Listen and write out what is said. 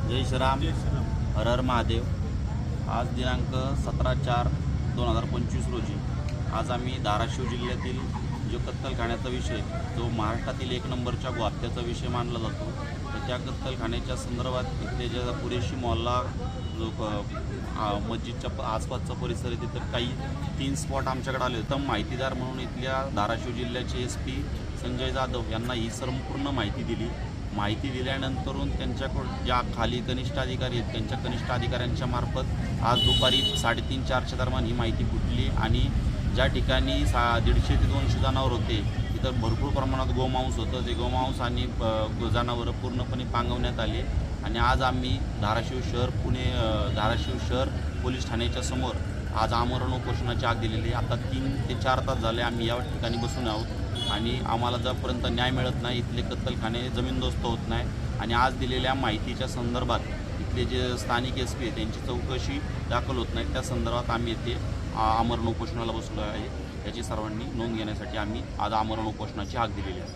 जय श्रीराम, हर हर महादेव। आज दिनांक 17/4/2025 रोजी आज आम्ही धाराशिव जिल्ह्यातील जो कत्तलखान्याचा विषय जो महाराष्ट्रातील 1 नंबरच्या हत्याचा विषय मानला जातो, तर त्या कत्तलखान्याच्या संदर्भात इथले जे पुरेशी मोहल्ला जो मस्जिदच्या आसपासचा परिसर आहे तिथं काही 3 स्पॉट आमच्याकडे आले. तर माहितीदार म्हणून इथल्या धाराशिव जिल्ह्याचे SP संजय जाधव यांना ही संपूर्ण माहिती दिली. माहिती दिल्यानंतरून त्यांच्याकडून ज्या खाली कनिष्ठ अधिकारी आहेत त्यांच्या कनिष्ठ अधिकाऱ्यांच्या मार्फत आज दुपारी 3:30-4च्या दरम्यान ही माहिती फुटली आणि ज्या ठिकाणी 150 ते 200 जनावर होते तिथं भरपूर प्रमाणात गोमांस होतं. ते गोमांस आणि जनावरं पूर्णपणे पांगवण्यात आले आणि आज आम्ही धाराशिव शहर पोलीस ठाण्याच्या समोर आज आमरण उपोषणाची आग दिलेली आहे. आता 3 ते 4 तास झाले आम्ही या ठिकाणी बसून आहोत आणि आम्हाला जोपर्यंत न्याय मिळत नाही इथले कत्तलखाने जमीनदोस्त होत नाही. आणि आज दिलेल्या माहितीच्या संदर्भात इथले जे स्थानिक SP आहेत त्यांची चौकशी दाखल होत नाही, त्या संदर्भात आम्ही येथे आमरण उपोषणाला बसलो आहे. याची सर्वांनी नोंद घेण्यासाठी आम्ही आज आमरण उपोषणाची हाक दिलेली आहे.